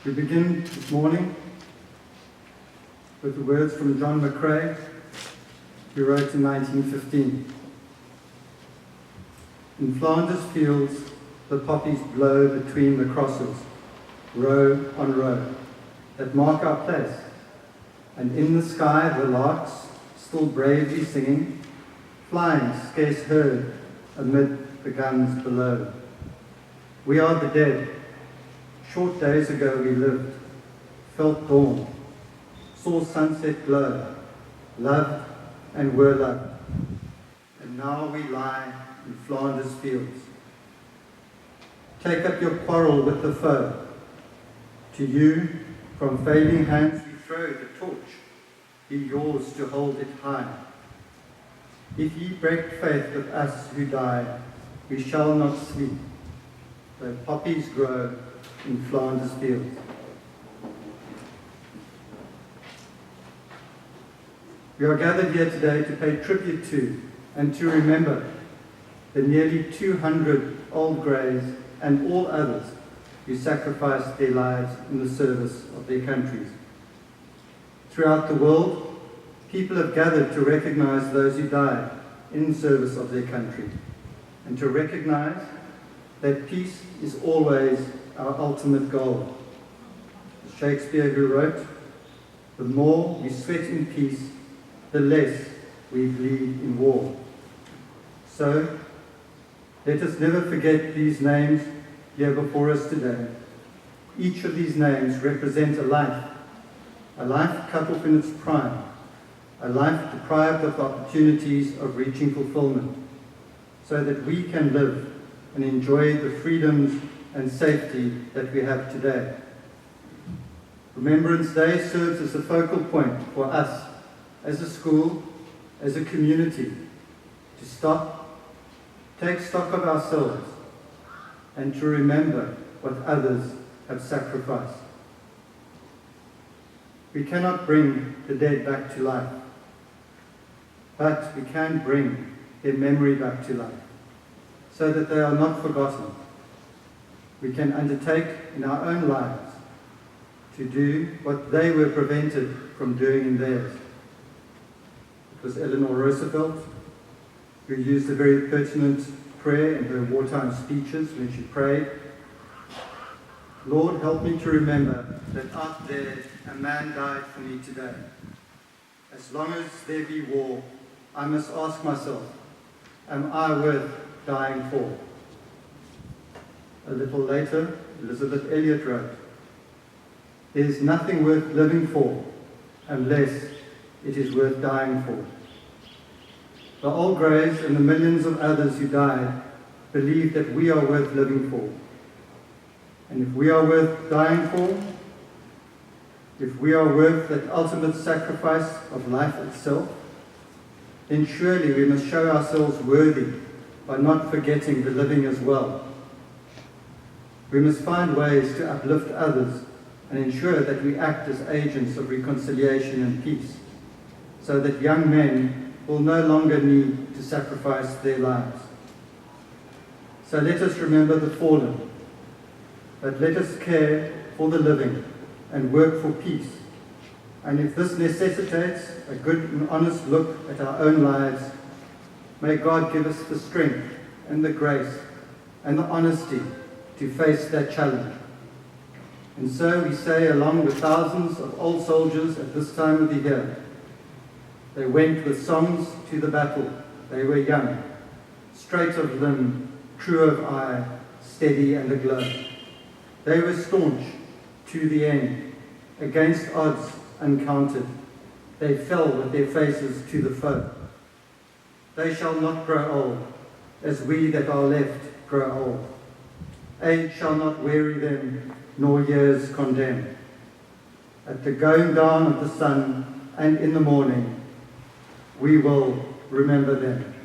We begin this morning with the words from John McCrae, who wrote in 1915. In Flanders fields, the poppies blow between the crosses, row on row, that mark our place, and in the sky the larks, still bravely singing, flying scarce heard amid the guns below. We are the dead. Short days ago we lived, felt dawn, saw sunset glow, loved and were loved, and now we lie in Flanders fields. Take up your quarrel with the foe. To you, from failing hands we throw the torch, be yours to hold it high. If ye break faith with us who die, we shall not sleep, though poppies grow in Flanders fields. We are gathered here today to pay tribute to and to remember the nearly 200 old greys and all others who sacrificed their lives in the service of their countries. Throughout the world, people have gathered to recognize those who died in service of their country and to recognize that peace is always our ultimate goal. As Shakespeare who wrote, the more we sweat in peace, the less we bleed in war. So, let us never forget these names here before us today. Each of these names represent a life cut off in its prime, a life deprived of the opportunities of reaching fulfillment, so that we can live and enjoy the freedoms and safety that we have today. Remembrance Day serves as a focal point for us as a school, as a community, to stop, take stock of ourselves, and to remember what others have sacrificed. We cannot bring the dead back to life, but we can bring their memory back to life, so that they are not forgotten. We can undertake in our own lives to do what they were prevented from doing in theirs. It was Eleanor Roosevelt who used a very pertinent prayer in her wartime speeches when she prayed, Lord, help me to remember that out there a man died for me today. As long as there be war, I must ask myself, am I worth dying for? A little later, Elizabeth Elliot wrote, there is nothing worth living for unless it is worth dying for. The old greys and the millions of others who died believe that we are worth living for. And if we are worth dying for, if we are worth that ultimate sacrifice of life itself, then surely we must show ourselves worthy by not forgetting the living as well. We must find ways to uplift others and ensure that we act as agents of reconciliation and peace, so that young men will no longer need to sacrifice their lives. So let us remember the fallen, but let us care for the living and work for peace. And if this necessitates a good and honest look at our own lives, may God give us the strength and the grace and the honesty to face that challenge. And so we say, along with thousands of old soldiers at this time of the year, they went with songs to the battle. They were young, straight of limb, true of eye, steady and aglow. They were staunch to the end, against odds uncounted. They fell with their faces to the foe. They shall not grow old, as we that are left grow old. Age shall not weary them, nor years condemn. At the going down of the sun and in the morning, we will remember them.